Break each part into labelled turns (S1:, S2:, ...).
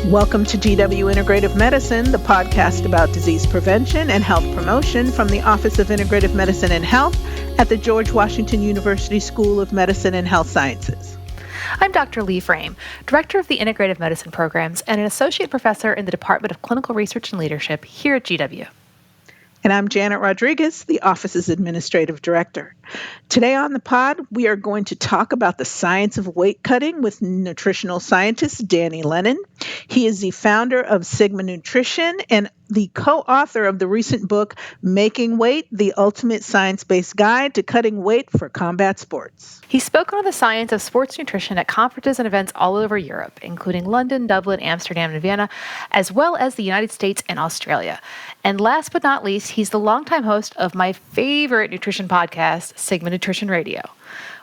S1: Welcome to GW Integrative Medicine, the podcast about disease prevention and health promotion from the Office of Integrative Medicine and Health at the George Washington University School of Medicine and Health Sciences.
S2: I'm Dr. Lee Frame, Director of the Integrative Medicine Programs and an Associate Professor in the Department of Clinical Research and Leadership here at GW.
S1: And I'm Janet Rodriguez, the office's Administrative Director. Today on the pod, we are going to talk about the science of weight cutting with nutritional scientist Danny Lennon. He is the founder of Sigma Nutrition and the co-author of the recent book, Making Weight, the Ultimate Science-Based Guide to Cutting Weight for Combat Sports.
S2: He's spoken on the science of sports nutrition at conferences and events all over Europe, including London, Dublin, Amsterdam, and Vienna, as well as the United States and Australia. And last but not least, he's the longtime host of my favorite nutrition podcast, Sigma Nutrition Radio.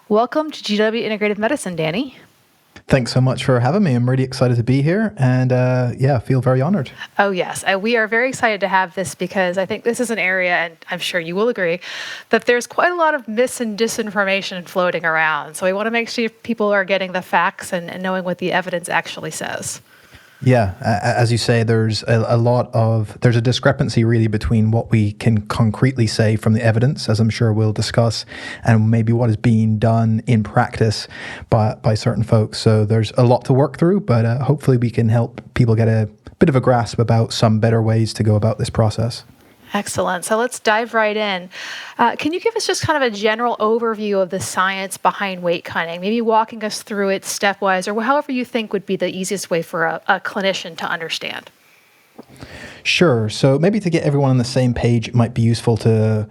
S2: Welcome to GW Integrative Medicine, Danny.
S3: Thanks so much for having me. I'm really excited to be here and I feel very honored.
S2: Oh, yes. We are very excited to have this because I think this is an area, and I'm sure you will agree, that there's quite a lot of mis and disinformation floating around. So we want to make sure people are getting the facts and knowing what the evidence actually says.
S3: Yeah, as you say, there's there's a discrepancy really between what we can concretely say from the evidence, as I'm sure we'll discuss, and maybe what is being done in practice by certain folks. So there's a lot to work through, but hopefully we can help people get a bit of a grasp about some better ways to go about this process.
S2: Excellent. So let's dive right in. Can you give us just kind of a general overview of the science behind weight cutting, maybe walking us through it stepwise, or however you think would be the easiest way for a clinician to understand?
S3: Sure. So maybe to get everyone on the same page, it might be useful to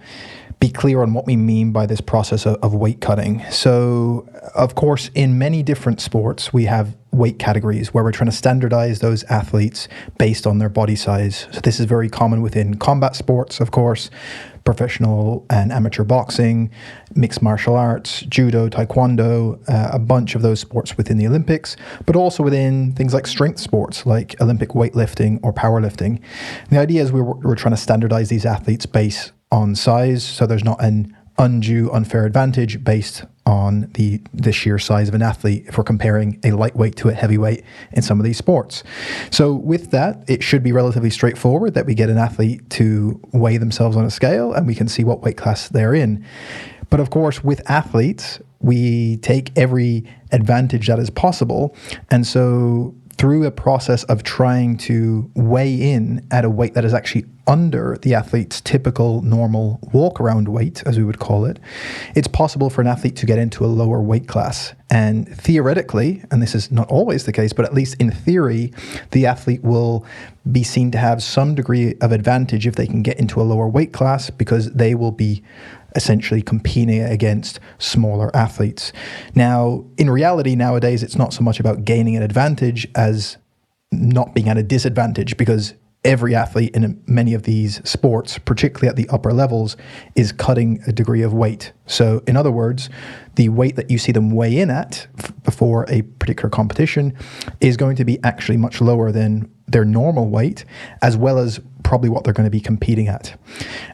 S3: be clear on what we mean by this process of weight cutting. So, of course, in many different sports, we have weight categories where we're trying to standardize those athletes based on their body size. So this is very common within combat sports, of course, professional and amateur boxing, mixed martial arts, judo, taekwondo, a bunch of those sports within the Olympics, but also within things like strength sports like Olympic weightlifting or powerlifting. And the idea is we're trying to standardize these athletes based on size, so there's not an undue unfair advantage based on the sheer size of an athlete if we're comparing a lightweight to a heavyweight in some of these sports. So with that, it should be relatively straightforward that we get an athlete to weigh themselves on a scale and we can see what weight class they're in. But of course, with athletes, we take every advantage that is possible. And so through a process of trying to weigh in at a weight that is actually under the athlete's typical normal walk-around weight, as we would call it, it's possible for an athlete to get into a lower weight class. And theoretically, and this is not always the case, but at least in theory, the athlete will be seen to have some degree of advantage if they can get into a lower weight class because they will be essentially competing against smaller athletes. Now, in reality, nowadays, it's not so much about gaining an advantage as not being at a disadvantage because every athlete in many of these sports, particularly at the upper levels, is cutting a degree of weight. So in other words, the weight that you see them weigh in at before a particular competition is going to be actually much lower than their normal weight, as well as probably what they're going to be competing at.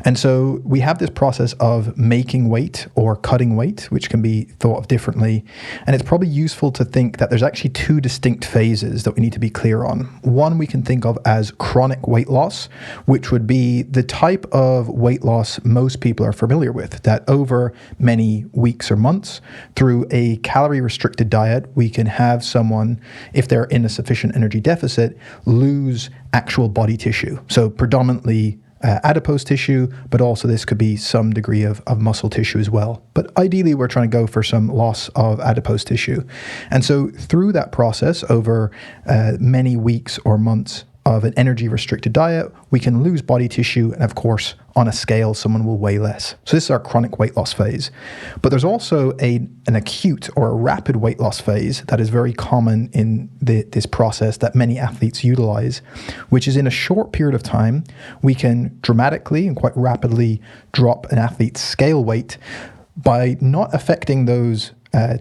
S3: And so we have this process of making weight or cutting weight, which can be thought of differently. And it's probably useful to think that there's actually two distinct phases that we need to be clear on. One we can think of as chronic weight loss, which would be the type of weight loss most people are familiar with, that over many weeks or months, through a calorie-restricted diet, we can have someone, if they're in a sufficient energy deficit, lose actual body tissue. So predominantly adipose tissue, but also this could be some degree of muscle tissue as well. But ideally, we're trying to go for some loss of adipose tissue. And so through that process, over many weeks or months of an energy-restricted diet, we can lose body tissue, and of course, on a scale, someone will weigh less. So this is our chronic weight loss phase. But there's also an acute or a rapid weight loss phase that is very common in this process that many athletes utilize, which is in a short period of time, we can dramatically and quite rapidly drop an athlete's scale weight by not affecting those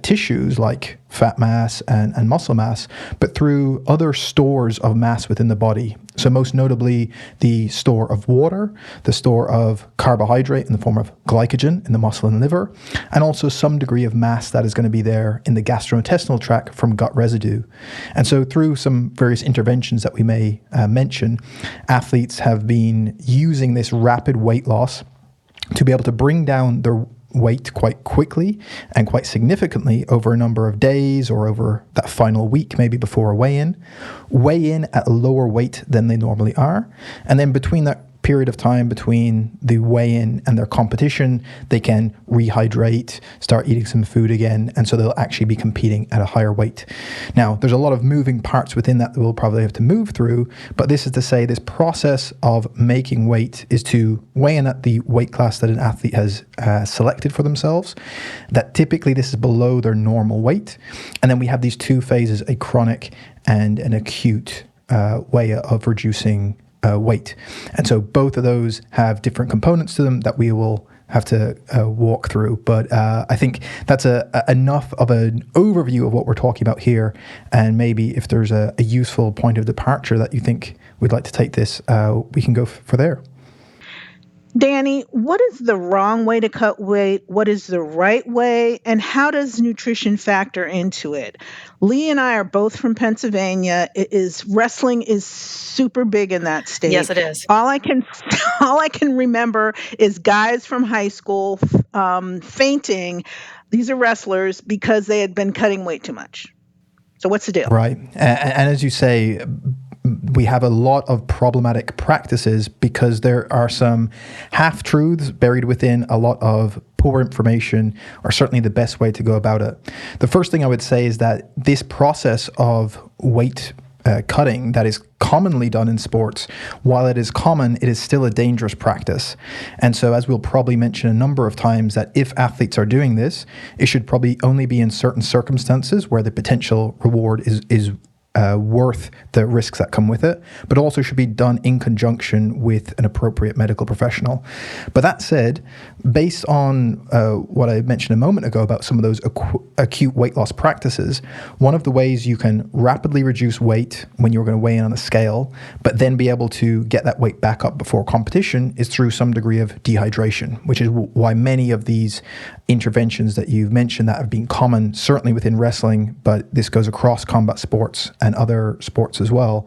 S3: tissues like fat mass and muscle mass, but through other stores of mass within the body. So most notably, the store of water, the store of carbohydrate in the form of glycogen in the muscle and liver, and also some degree of mass that is going to be there in the gastrointestinal tract from gut residue. And so through some various interventions that we may mention, athletes have been using this rapid weight loss to be able to bring down their weight quite quickly and quite significantly over a number of days or over that final week, maybe before a weigh-in at a lower weight than they normally are. And then between that period of time between the weigh-in and their competition, they can rehydrate, start eating some food again, and so they'll actually be competing at a higher weight. Now, there's a lot of moving parts within that we'll probably have to move through, but this is to say this process of making weight is to weigh in at the weight class that an athlete has selected for themselves, that typically this is below their normal weight, and then we have these two phases, a chronic and an acute way of reducing weight. And so both of those have different components to them that we will have to walk through. But I think that's enough of an overview of what we're talking about here. And maybe if there's a useful point of departure that you think we'd like to take this, we can go for there.
S1: Danny, what is the wrong way to cut weight? What is the right way? And how does nutrition factor into it? Lee and I are both from Pennsylvania. Wrestling is super big in that state.
S2: Yes, it is.
S1: All I can remember is guys from high school fainting. These are wrestlers because they had been cutting weight too much. So what's the deal?
S3: Right. And as you say, we have a lot of problematic practices because there are some half-truths buried within a lot of poor information, or certainly the best way to go about it. The first thing I would say is that this process of weight cutting that is commonly done in sports, while it is common, it is still a dangerous practice. And so, as we'll probably mention a number of times, that if athletes are doing this, it should probably only be in certain circumstances where the potential reward is worth the risks that come with it, but also should be done in conjunction with an appropriate medical professional. But that said, based on what I mentioned a moment ago about some of those acute weight loss practices, one of the ways you can rapidly reduce weight when you're going to weigh in on a scale, but then be able to get that weight back up before competition, is through some degree of dehydration, which is why many of these interventions that you've mentioned that have been common, certainly within wrestling, but this goes across combat sports and other sports as well,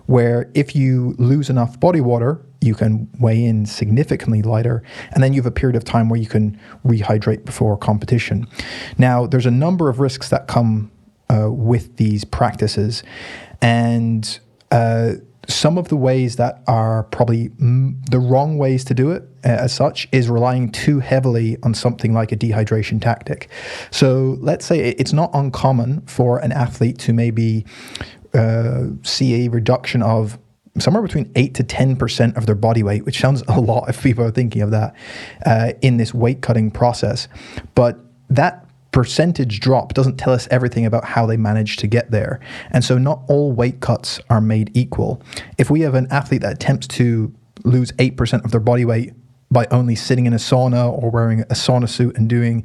S3: where if you lose enough body water, you can weigh in significantly lighter, and then you have a period of time where you can rehydrate before competition. Now, there's a number of risks that come with these practices, and some of the ways that are probably the wrong ways to do it as such is relying too heavily on something like a dehydration tactic. So let's say it's not uncommon for an athlete to maybe see a reduction of somewhere between 8 to 10% of their body weight, which sounds a lot if people are thinking of that in this weight cutting process. But that percentage drop doesn't tell us everything about how they managed to get there. And so not all weight cuts are made equal. If we have an athlete that attempts to lose 8% of their body weight by only sitting in a sauna or wearing a sauna suit and doing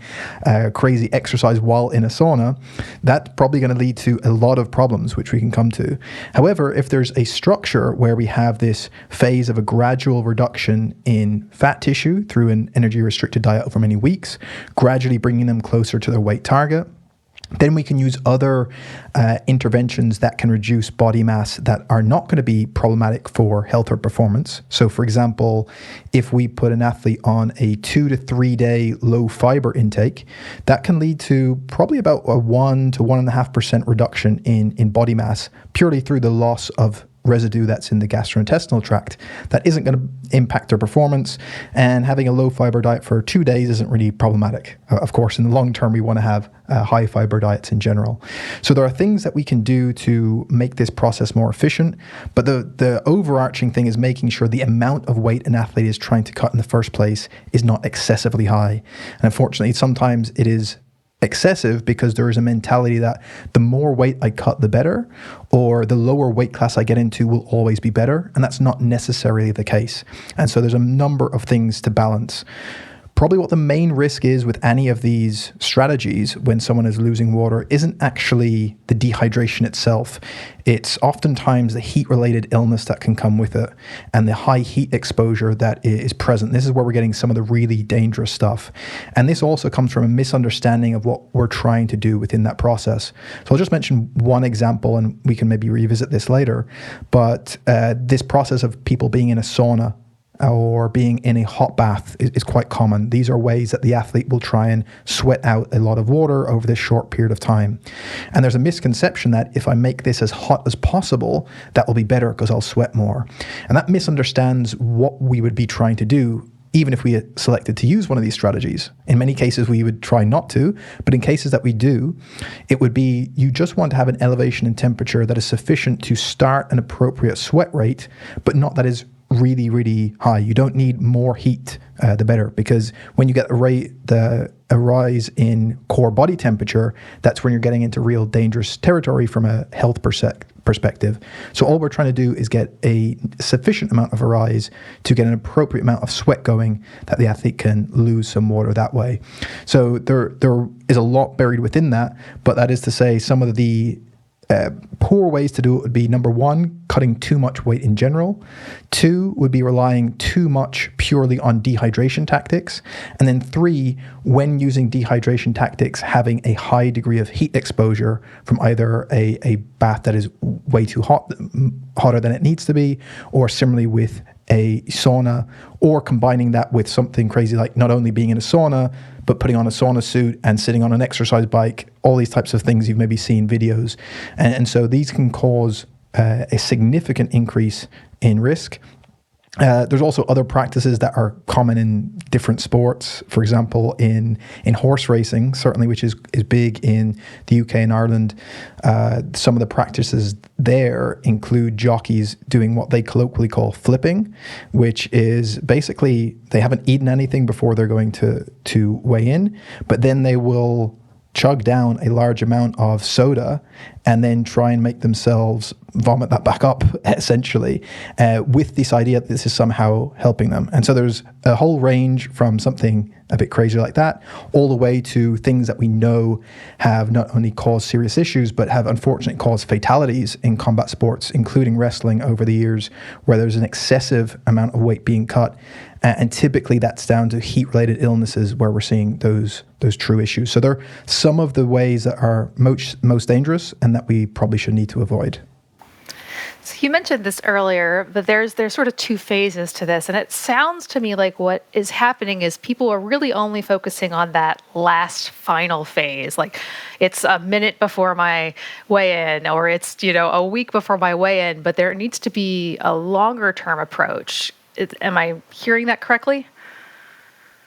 S3: crazy exercise while in a sauna, that's probably going to lead to a lot of problems, which we can come to. However, if there's a structure where we have this phase of a gradual reduction in fat tissue through an energy-restricted diet over many weeks, gradually bringing them closer to their weight target, then we can use other interventions that can reduce body mass that are not going to be problematic for health or performance. So, for example, if we put an athlete on a 2 to 3 day low fiber intake, that can lead to probably about a 1 to 1.5% reduction in body mass purely through the loss of residue that's in the gastrointestinal tract that isn't going to impact their performance, and having a low fiber diet for 2 days isn't really problematic. Of course, in the long term, we want to have high fiber diets in general. So there are things that we can do to make this process more efficient, but the overarching thing is making sure the amount of weight an athlete is trying to cut in the first place is not excessively high. And unfortunately, sometimes it is excessive because there is a mentality that the more weight I cut, the better, or the lower weight class I get into will always be better. And that's not necessarily the case. And so there's a number of things to balance. Probably what the main risk is with any of these strategies when someone is losing water isn't actually the dehydration itself. It's oftentimes the heat-related illness that can come with it and the high heat exposure that is present. This is where we're getting some of the really dangerous stuff. And this also comes from a misunderstanding of what we're trying to do within that process. So I'll just mention one example, and we can maybe revisit this later. But this process of people being in a sauna or being in a hot bath is quite common. These are ways that the athlete will try and sweat out a lot of water over this short period of time. And there's a misconception that if I make this as hot as possible, that will be better because I'll sweat more. And that misunderstands what we would be trying to do, even if we had selected to use one of these strategies. In many cases, we would try not to, but in cases that we do, it would be you just want to have an elevation in temperature that is sufficient to start an appropriate sweat rate, but not that is really, really high. You don't need more heat, the better, because when you get a rise in core body temperature, that's when you're getting into real dangerous territory from a health perspective. So all we're trying to do is get a sufficient amount of a rise to get an appropriate amount of sweat going that the athlete can lose some water that way. So there is a lot buried within that, but that is to say some of the poor ways to do it would be, number one, cutting too much weight in general. Two would be relying too much purely on dehydration tactics. And then three, when using dehydration tactics, having a high degree of heat exposure from either a bath that is way too hot, hotter than it needs to be, or similarly with a sauna, or combining that with something crazy like not only being in a sauna, but putting on a sauna suit and sitting on an exercise bike, all these types of things you've maybe seen videos. And so these can cause a significant increase in risk. There's also other practices that are common in different sports. For example, in horse racing, certainly, which is big in the UK and Ireland, some of the practices there include jockeys doing what they colloquially call flipping, which is basically they haven't eaten anything before they're going to weigh in, but then they will chug down a large amount of soda and then try and make themselves vomit that back up, essentially, with this idea that this is somehow helping them. And so there's a whole range from something a bit crazy like that, all the way to things that we know have not only caused serious issues, but have unfortunately caused fatalities in combat sports, including wrestling over the years, where there's an excessive amount of weight being cut. And typically that's down to heat-related illnesses where we're seeing those true issues. So they're some of the ways that are most dangerous and that we probably should need to avoid.
S2: So you mentioned this earlier, but there's sort of two phases to this. And it sounds to me like what is happening is people are really only focusing on that last final phase. Like it's a minute before my weigh-in, or it's, a week before my weigh-in, but there needs to be a longer term approach. Am I hearing that correctly?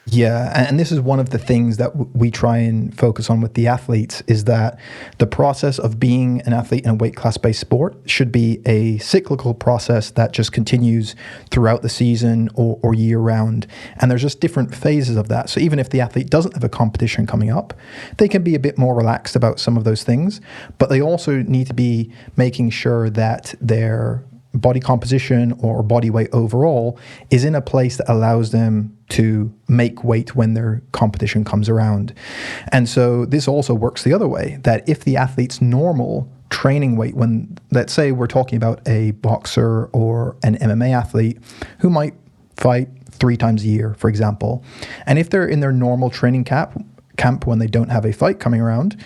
S3: Yeah, and this is one of the things that we try and focus on with the athletes, is that the process of being an athlete in a weight class-based sport should be a cyclical process that just continues throughout the season or year-round. And there's just different phases of that. So even if the athlete doesn't have a competition coming up, they can be a bit more relaxed about some of those things, but they also need to be making sure that their body composition or body weight overall is in a place that allows them to make weight when their competition comes around. And so this also works the other way, that if the athlete's normal training weight, when, let's say we're talking about a boxer or an MMA athlete who might fight 3 times a year, for example, and if they're in their normal training camp when they don't have a fight coming around,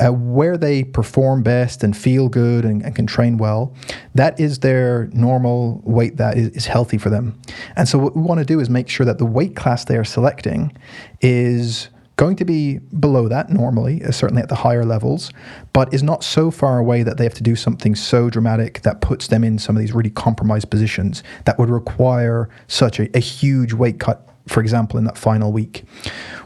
S3: where they perform best and feel good and can train well, that is their normal weight that is healthy for them. And so what we want to do is make sure that the weight class they are selecting is going to be below that normally, certainly at the higher levels, but is not so far away that they have to do something so dramatic that puts them in some of these really compromised positions that would require such a huge weight cut, for example, in that final week.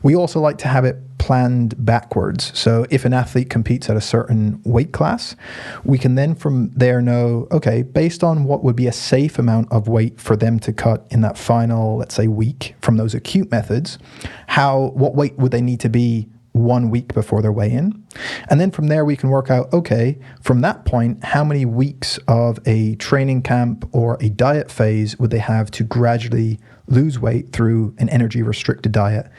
S3: We also like to have it planned backwards. So if an athlete competes at a certain weight class, we can then from there know, okay, based on what would be a safe amount of weight for them to cut in that final, let's say, week from those acute methods, what weight would they need to be 1 week before their weigh-in. And then from there, we can work out, okay, from that point, how many weeks of a training camp or a diet phase would they have to gradually lose weight through an energy-restricted diet,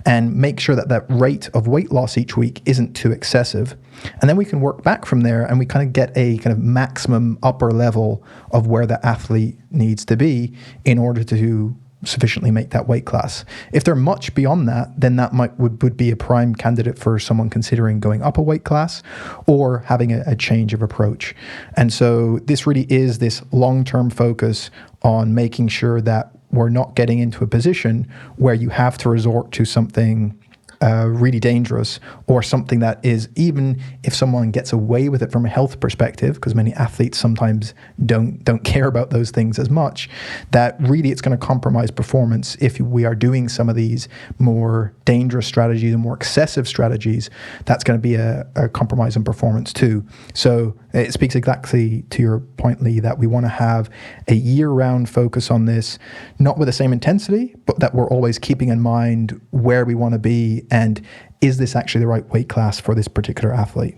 S3: and make sure that that rate of weight loss each week isn't too excessive. And then we can work back from there, and we kind of get a kind of maximum upper level of where the athlete needs to be in order to sufficiently make that weight class. If they're much beyond that, then that would be a prime candidate for someone considering going up a weight class or having a change of approach. And so this really is this long-term focus on making sure that we're not getting into a position where you have to resort to something really dangerous, or something that is, even if someone gets away with it from a health perspective, because many athletes sometimes don't care about those things as much, that really it's going to compromise performance if we are doing some of these more dangerous strategies and more excessive strategies. That's going to be a compromise in performance too. So it speaks exactly to your point, Lee, that we want to have a year-round focus on this, not with the same intensity, but that we're always keeping in mind where we want to be and is this actually the right weight class for this particular athlete.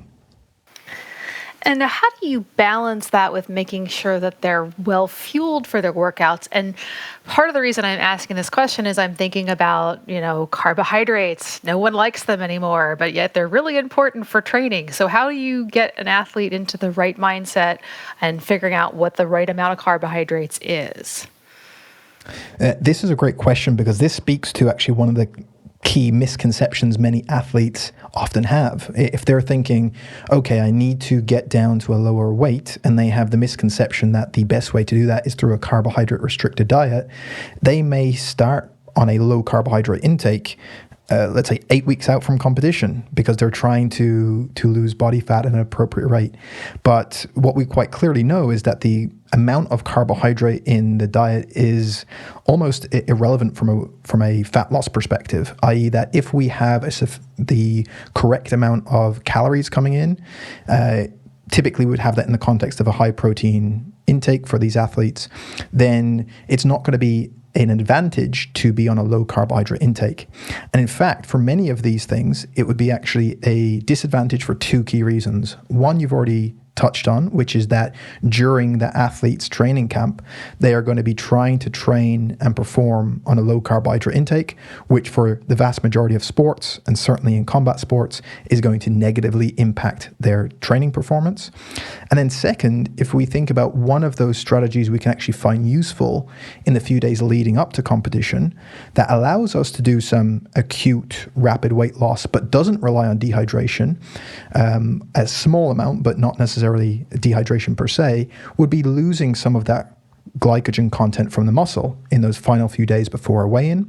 S2: And how do you balance that with making sure that they're well fueled for their workouts? And part of the reason I'm asking this question is I'm thinking about, carbohydrates. No one likes them anymore, but yet they're really important for training. So how do you get an athlete into the right mindset and figuring out what the right amount of carbohydrates is?
S3: This is a great question, because this speaks to actually one of the key misconceptions many athletes often have. If they're thinking, okay, I need to get down to a lower weight, and they have the misconception that the best way to do that is through a carbohydrate restricted diet, they may start on a low carbohydrate intake, let's say 8 weeks out from competition, because they're trying to lose body fat at an appropriate rate. But what we quite clearly know is that the amount of carbohydrate in the diet is almost irrelevant from a fat loss perspective, i.e. that if we have the correct amount of calories coming in, typically we would have that in the context of a high protein intake for these athletes, then it's not going to be an advantage to be on a low carbohydrate intake. And in fact, for many of these things, it would be actually a disadvantage for two key reasons. One, you've already touched on, which is that during the athlete's training camp, they are going to be trying to train and perform on a low carbohydrate intake, which for the vast majority of sports, and certainly in combat sports, is going to negatively impact their training performance. And then second, if we think about one of those strategies we can actually find useful in the few days leading up to competition, that allows us to do some acute rapid weight loss, but doesn't rely on dehydration, a small amount, but not necessarily dehydration per se, would be losing some of that glycogen content from the muscle in those final few days before a weigh-in,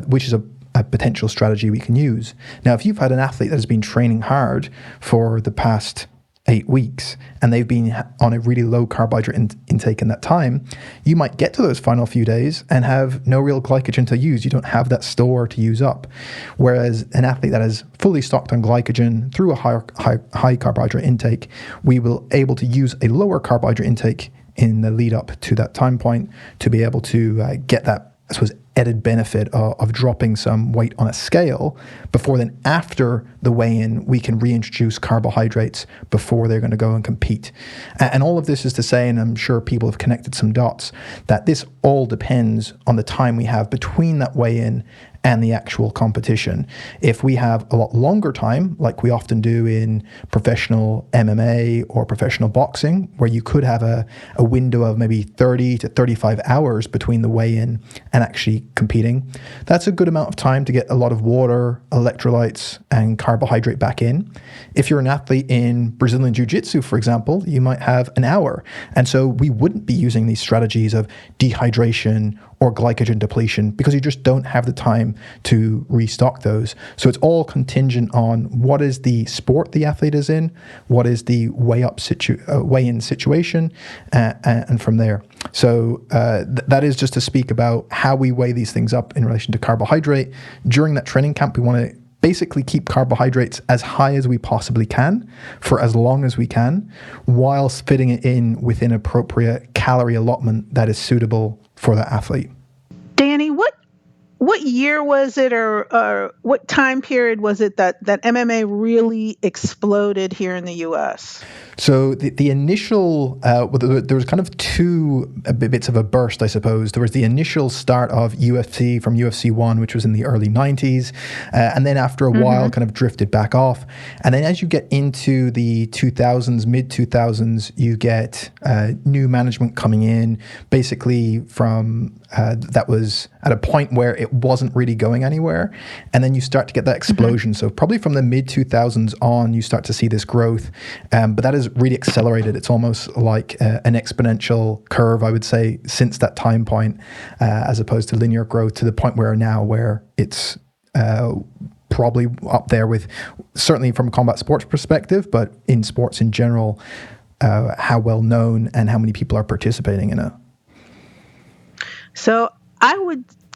S3: which is a potential strategy we can use. Now, if you've had an athlete that has been training hard for the past 8 weeks and they've been on a really low carbohydrate intake in that time, you might get to those final few days and have no real glycogen to use. You don't have that store to use up. Whereas an athlete that is fully stocked on glycogen through a high carbohydrate intake, we will able to use a lower carbohydrate intake in the lead up to that time point to be able to get that, I suppose, added benefit of dropping some weight on a scale before then after the weigh-in we can reintroduce carbohydrates before they're going to go and compete. And all of this is to say, and I'm sure people have connected some dots, that this all depends on the time we have between that weigh-in and the actual competition. If we have a lot longer time, like we often do in professional MMA or professional boxing, where you could have a window of maybe 30 to 35 hours between the weigh-in and actually competing, that's a good amount of time to get a lot of water, electrolytes, and carbohydrate back in. If you're an athlete in Brazilian Jiu-Jitsu, for example, you might have an hour. And so we wouldn't be using these strategies of dehydration or glycogen depletion because you just don't have the time to restock those. So it's all contingent on what is the sport the athlete is in, what is the weigh-in situation, and from there. So that is just to speak about how we weigh these things up in relation to carbohydrate. During that training camp, we want to basically keep carbohydrates as high as we possibly can for as long as we can, whilst fitting it in within appropriate calorie allotment that is suitable for the athlete.
S1: Danny, what What year was it, or what time period was it that MMA really exploded here in the U.S.?
S3: So the initial, there was kind of two bits of a burst, I suppose. There was the initial start of UFC from UFC 1, which was in the early 90s. And then after a while, kind of drifted back off. And then as you get into the 2000s, mid-2000s, you get new management coming in, basically from that was at a point where it wasn't really going anywhere. And then you start to get that explosion. So probably from the mid-2000s on, you start to see this growth. But that is really accelerated. It's almost like an exponential curve, I would say, since that time point, as opposed to linear growth, to the point where it's probably up there with, certainly from a combat sports perspective, but in sports in general, how well known and how many people are participating in it.
S1: So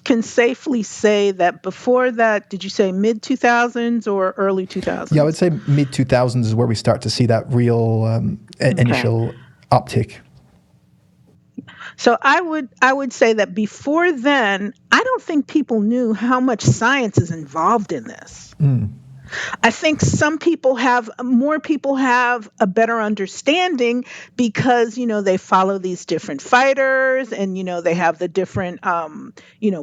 S1: can safely say that before that, did you say mid 2000s or early 2000s?
S3: Yeah, I would say mid 2000s is where we start to see that real initial uptick.
S1: So I would say that before then, I don't think people knew how much science is involved in this. I think more people have a better understanding because, they follow these different fighters and, they have the different,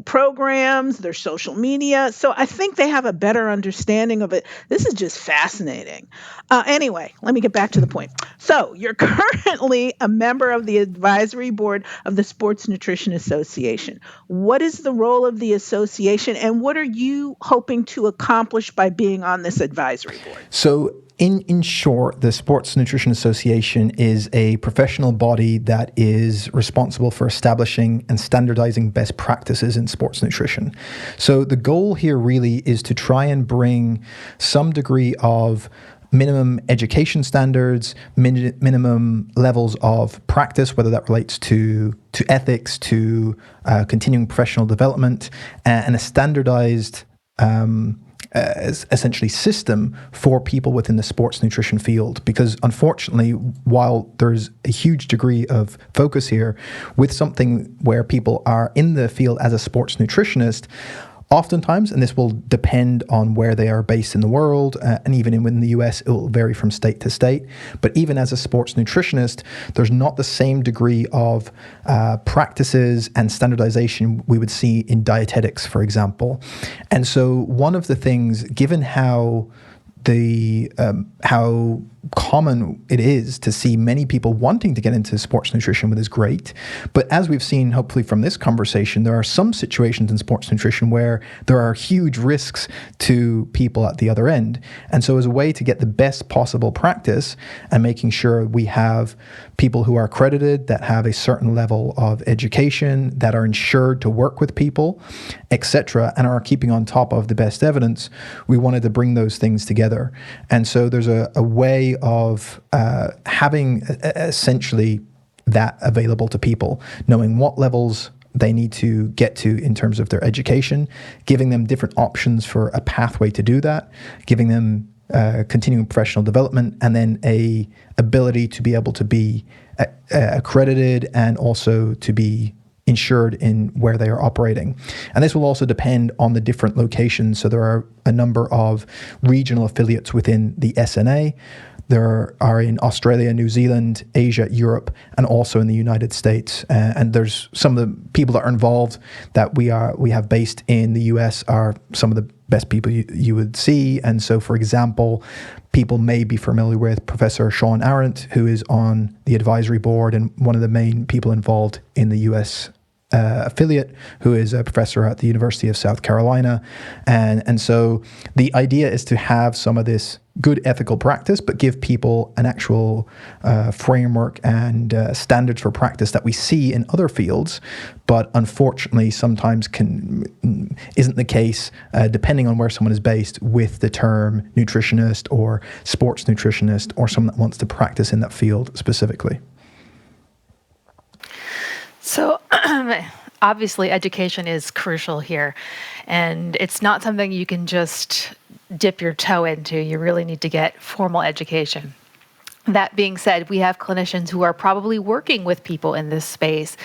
S1: programs, their social media. So I think they have a better understanding of it. This is just fascinating. Anyway, let me get back to the point. So you're currently a member of the advisory board of the Sports Nutrition Association. What is the role of the association, and what are you hoping to accomplish by being on this advisory board?
S3: So in short, the Sports Nutrition Association is a professional body that is responsible for establishing and standardizing best practices in sports nutrition. So the goal here really is to try and bring some degree of minimum education standards, minimum levels of practice, whether that relates to ethics, to continuing professional development, and a standardized essentially system for people within the sports nutrition field. Because unfortunately, while there's a huge degree of focus here with something where people are in the field as a sports nutritionist, oftentimes, and this will depend on where they are based in the world, and even in the US, it will vary from state to state. But even as a sports nutritionist, there's not the same degree of practices and standardization we would see in dietetics, for example. And so one of the things, given how common it is to see many people wanting to get into sports nutrition, which is great. But as we've seen, hopefully from this conversation, there are some situations in sports nutrition where there are huge risks to people at the other end. And so as a way to get the best possible practice and making sure we have people who are accredited, that have a certain level of education, that are insured to work with people, etc., and are keeping on top of the best evidence, we wanted to bring those things together. And so there's a way of having essentially that available to people, knowing what levels they need to get to in terms of their education, giving them different options for a pathway to do that, giving them continuing professional development, and then a ability to be able to be accredited and also to be insured in where they are operating. And this will also depend on the different locations. So there are a number of regional affiliates within the SNA. There are in Australia, New Zealand, Asia, Europe, and also in the United States. And there's some of the people that are involved that we have based in the US are some of the best people you would see. And so, for example, people may be familiar with Professor Sean Arendt, who is on the advisory board and one of the main people involved in the US affiliate, who is a professor at the University of South Carolina. And so the idea is to have some of this good ethical practice, but give people an actual framework and standards for practice that we see in other fields, but unfortunately sometimes isn't the case, depending on where someone is based, with the term nutritionist or sports nutritionist or someone that wants to practice in that field specifically.
S2: So obviously education is crucial here, and it's not something you can just dip your toe into. You really need to get formal education. That being said, we have clinicians who are probably working with people in this space.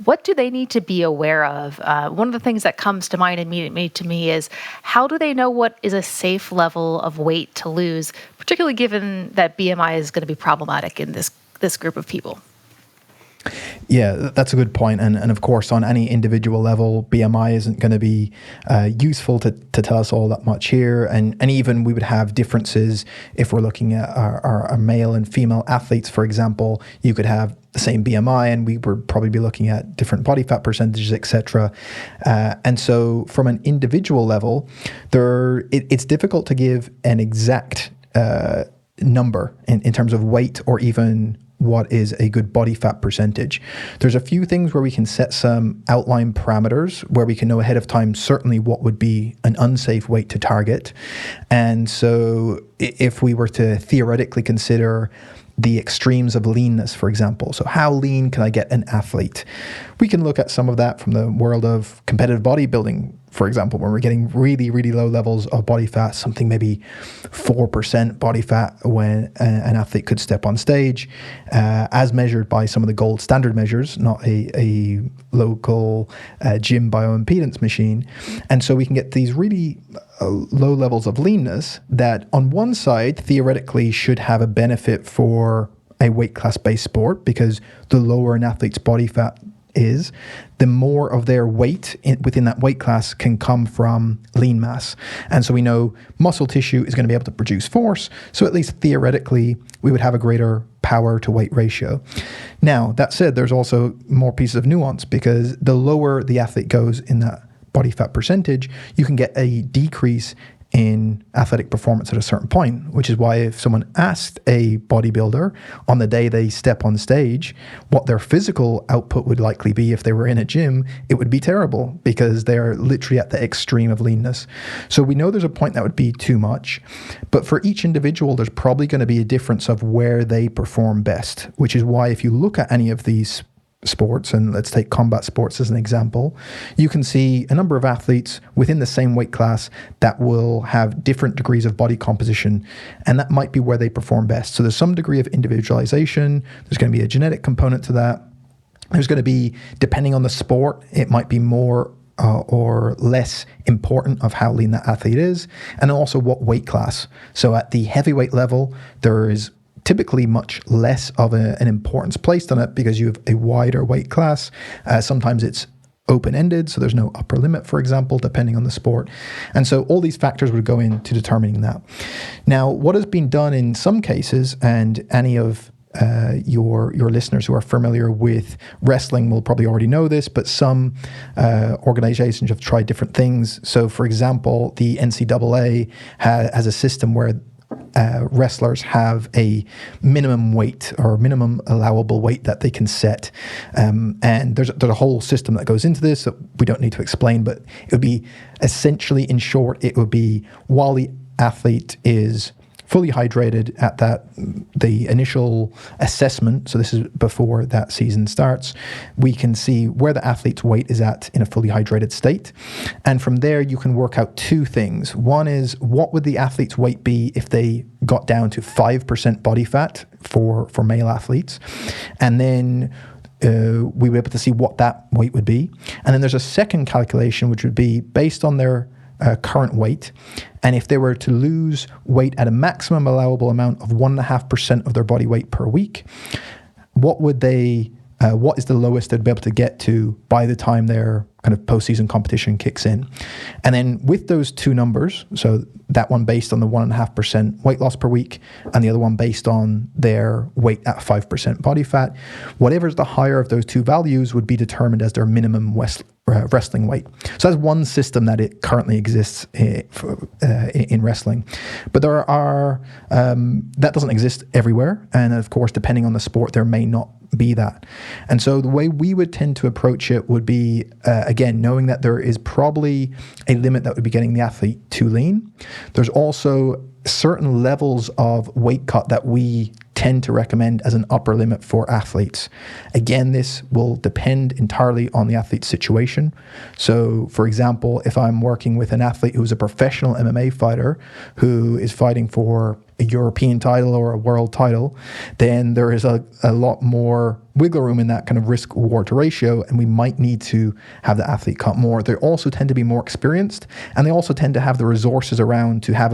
S2: What do they need to be aware of? One of the things that comes to mind immediately to me is, how do they know what is a safe level of weight to lose, particularly given that BMI is going to be problematic in this group of people?
S3: Yeah, that's a good point. And of course, on any individual level, BMI isn't going to be useful to tell us all that much here. And even we would have differences if we're looking at our male and female athletes, for example. You could have the same BMI and we would probably be looking at different body fat percentages, etc. And so from an individual level, it's difficult to give an exact number in terms of weight or even what is a good body fat percentage. There's a few things where we can set some outline parameters where we can know ahead of time certainly what would be an unsafe weight to target. And so if we were to theoretically consider the extremes of leanness, for example. So how lean can I get an athlete? We can look at some of that from the world of competitive bodybuilding, for example, when we're getting really, really low levels of body fat, something maybe 4% body fat when an athlete could step on stage, as measured by some of the gold standard measures, not a local gym bioimpedance machine. And so we can get these really low levels of leanness that on one side theoretically should have a benefit for a weight class based sport, because the lower an athlete's body fat is, the more of their weight within that weight class can come from lean mass. And so we know muscle tissue is going to be able to produce force. So at least theoretically, we would have a greater power to weight ratio. Now, that said, there's also more pieces of nuance, because the lower the athlete goes in that body fat percentage, you can get a decrease in athletic performance at a certain point, which is why if someone asked a bodybuilder on the day they step on stage what their physical output would likely be if they were in a gym, it would be terrible, because they're literally at the extreme of leanness. So we know there's a point that would be too much, but for each individual, there's probably going to be a difference of where they perform best, which is why if you look at any of these sports, and let's take combat sports as an example, you can see a number of athletes within the same weight class that will have different degrees of body composition, and that might be where they perform best. So there's some degree of individualization. There's going to be a genetic component to that. There's going to be, depending on the sport, it might be more or less important of how lean that athlete is, and also what weight class. So at the heavyweight level, there is typically much less of an importance placed on it, because you have a wider weight class. Sometimes it's open-ended, so there's no upper limit, for example, depending on the sport. And so all these factors would go into determining that. Now, what has been done in some cases, and any of your listeners who are familiar with wrestling will probably already know this, but some organizations have tried different things. So, for example, the NCAA has a system where wrestlers have a minimum weight or minimum allowable weight that they can set. And there's a whole system that goes into this that we don't need to explain, but it would be essentially, in short, it would be while the athlete is fully hydrated at the initial assessment, so this is before that season starts, we can see where the athlete's weight is at in a fully hydrated state. And from there, you can work out two things. One is, what would the athlete's weight be if they got down to 5% body fat for male athletes? And then we were able to see what that weight would be. And then there's a second calculation, which would be based on their current weight, and if they were to lose weight at a maximum allowable amount of 1.5% of their body weight per week, what is the lowest they'd be able to get to by the time their kind of postseason competition kicks in? And then with those two numbers, so that one based on the 1.5% weight loss per week, and the other one based on their weight at 5% body fat, whatever's the higher of those two values would be determined as their minimum wrestling weight. So that's one system that it currently exists in wrestling. But there are, that doesn't exist everywhere. And of course, depending on the sport, there may not be that. And so the way we would tend to approach it would be, again, knowing that there is probably a limit that would be getting the athlete too lean. There's also certain levels of weight cut that we tend to recommend as an upper limit for athletes. Again, this will depend entirely on the athlete's situation. So, for example, if I'm working with an athlete who's a professional MMA fighter who is fighting for a European title or a world title, then there is a lot more wiggle room in that kind of risk reward to ratio, and we might need to have the athlete cut more. They also tend to be more experienced, and they also tend to have the resources around to have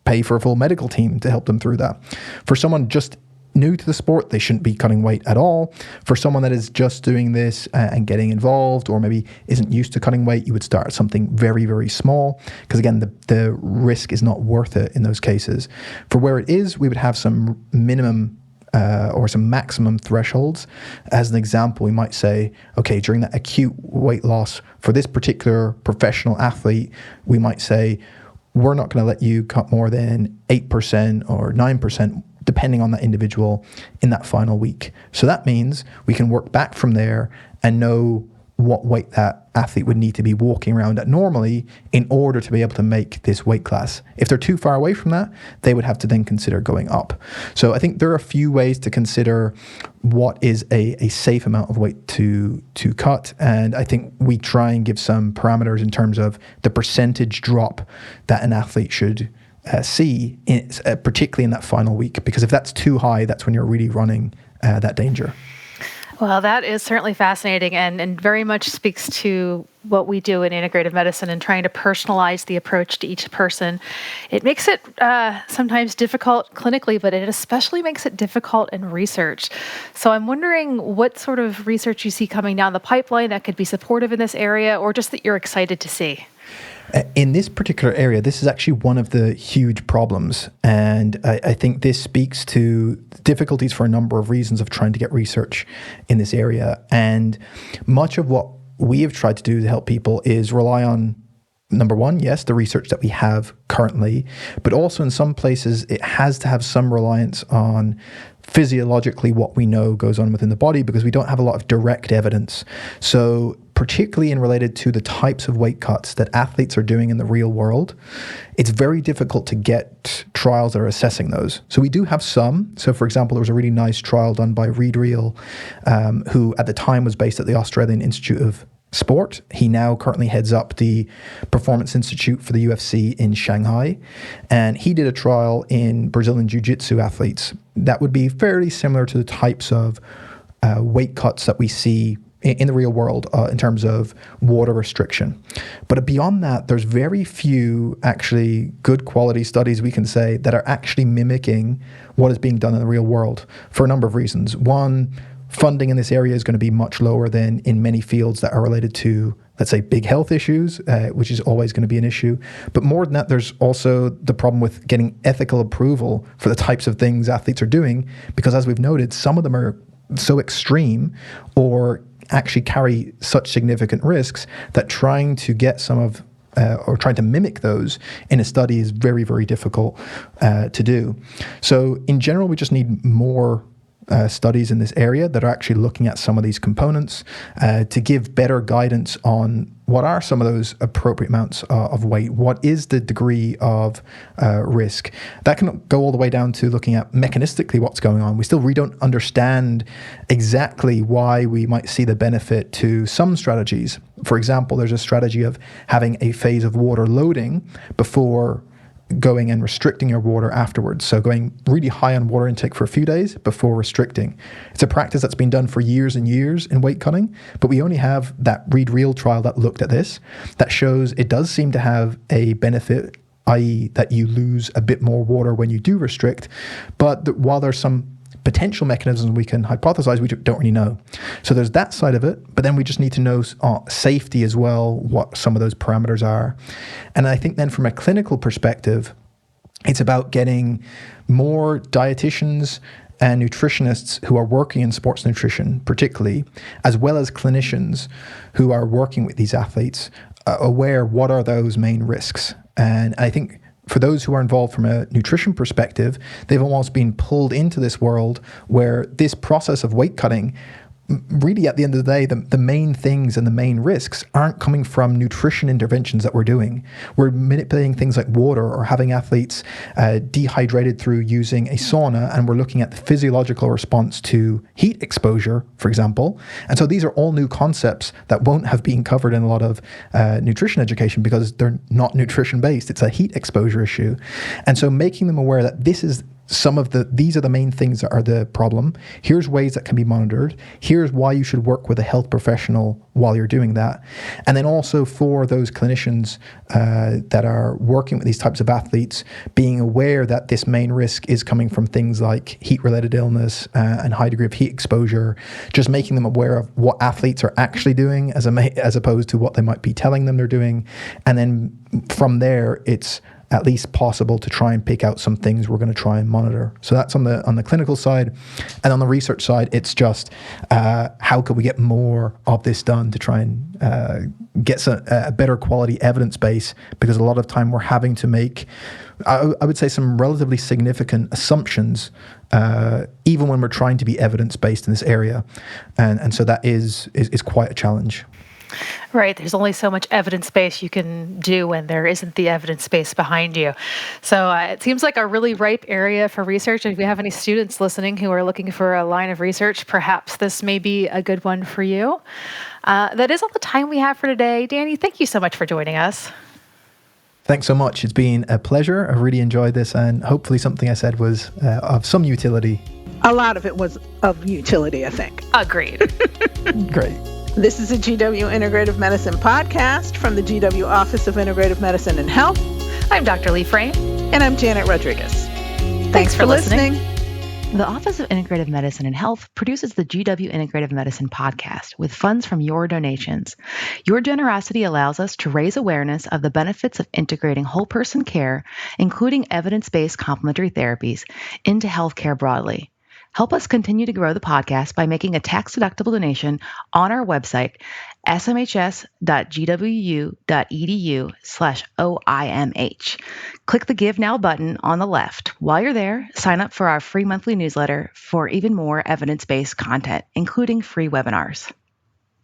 S3: pay for a full medical team to help them through that. For someone just new to the sport, they shouldn't be cutting weight at all. For someone that is just doing this and getting involved, or maybe isn't used to cutting weight, you would start at something very, very small, because again, the risk is not worth it in those cases. For where it is, we would have some minimum or some maximum thresholds. As an example, we might say, okay, during that acute weight loss for this particular professional athlete, we might say, we're not going to let you cut more than 8% or 9%, depending on that individual in that final week. So that means we can work back from there and know what weight that athlete would need to be walking around at normally in order to be able to make this weight class. If they're too far away from that, they would have to then consider going up. So I think there are a few ways to consider what is a safe amount of weight to cut. And I think we try and give some parameters in terms of the percentage drop that an athlete should see, particularly in that final week, because if that's too high, that's when you're really running that danger.
S2: Well, that is certainly fascinating and very much speaks to what we do in integrative medicine and trying to personalize the approach to each person. It makes it sometimes difficult clinically, but it especially makes it difficult in research. So I'm wondering what sort of research you see coming down the pipeline that could be supportive in this area, or just that you're excited to see.
S3: In this particular area, this is actually one of the huge problems. And I think this speaks to difficulties for a number of reasons of trying to get research in this area. And much of what we have tried to do to help people is rely on, number one, yes, the research that we have currently, but also in some places it has to have some reliance on physiologically what we know goes on within the body, because we don't have a lot of direct evidence. So particularly in related to the types of weight cuts that athletes are doing in the real world, it's very difficult to get trials that are assessing those. So we do have some. So for example, there was a really nice trial done by Reid Reel, who at the time was based at the Australian Institute of Sport. He now currently heads up the Performance Institute for the UFC in Shanghai. And he did a trial in Brazilian Jiu-Jitsu athletes that would be fairly similar to the types of weight cuts that we see in the real world in terms of water restriction. But beyond that, there's very few actually good quality studies we can say that are actually mimicking what is being done in the real world for a number of reasons. One, funding in this area is going to be much lower than in many fields that are related to, let's say, big health issues, which is always going to be an issue. But more than that, there's also the problem with getting ethical approval for the types of things athletes are doing, because as we've noted, some of them are so extreme or actually carry such significant risks that trying to get some of or trying to mimic those in a study is very, very difficult to do. So in general, we just need more studies in this area that are actually looking at some of these components to give better guidance on what are some of those appropriate amounts of weight, what is the degree of risk. That can go all the way down to looking at mechanistically what's going on. We still really don't understand exactly why we might see the benefit to some strategies. For example, there's a strategy of having a phase of water loading before going and restricting your water afterwards. So going really high on water intake for a few days before restricting. It's a practice that's been done for years and years in weight cutting, but we only have that Reid Reel trial that looked at this, that shows it does seem to have a benefit, i.e. that you lose a bit more water when you do restrict. But while there's some potential mechanisms we can hypothesize, we don't really know. So there's that side of it, but then we just need to know safety as well, what some of those parameters are. And I think then from a clinical perspective, it's about getting more dietitians and nutritionists who are working in sports nutrition particularly, as well as clinicians who are working with these athletes, aware what are those main risks. And I think for those who are involved from a nutrition perspective, they've almost been pulled into this world where this process of weight cutting really, at the end of the day, the main things and the main risks aren't coming from nutrition interventions that we're doing. We're manipulating things like water or having athletes dehydrated through using a sauna, and we're looking at the physiological response to heat exposure, for example. And so these are all new concepts that won't have been covered in a lot of nutrition education because they're not nutrition based. It's a heat exposure issue. And so making them aware that these are the main things that are the problem. Here's ways that can be monitored. Here's why you should work with a health professional while you're doing that. And then also for those clinicians that are working with these types of athletes, being aware that this main risk is coming from things like heat-related illness and high degree of heat exposure, just making them aware of what athletes are actually doing as opposed to what they might be telling them they're doing. And then from there, it's at least possible to try and pick out some things we're going to try and monitor. So that's on the clinical side. And on the research side, it's just how could we get more of this done to try and get a better quality evidence base, because a lot of time we're having to make, I would say, some relatively significant assumptions even when we're trying to be evidence-based in this area. And so that is quite a challenge.
S2: Right. There's only so much evidence base you can do when there isn't the evidence base behind you. So it seems like a really ripe area for research. If we have any students listening who are looking for a line of research, perhaps this may be a good one for you. That is all the time we have for today. Danny, thank you so much for joining us.
S3: Thanks so much. It's been a pleasure. I really enjoyed this, and hopefully something I said was of some utility.
S1: A lot of it was of utility, I think.
S2: Agreed.
S3: Great.
S1: This is a GW Integrative Medicine podcast from the GW Office of Integrative Medicine and Health.
S2: I'm Dr. Lee Frame.
S1: And I'm Janet Rodriguez. Thanks for listening.
S4: The Office of Integrative Medicine and Health produces the GW Integrative Medicine podcast with funds from your donations. Your generosity allows us to raise awareness of the benefits of integrating whole person care, including evidence-based complementary therapies, into healthcare broadly. Help us continue to grow the podcast by making a tax-deductible donation on our website, smhs.gwu.edu/OIMH. Click the Give Now button on the left. While you're there, sign up for our free monthly newsletter for even more evidence-based content, including free webinars.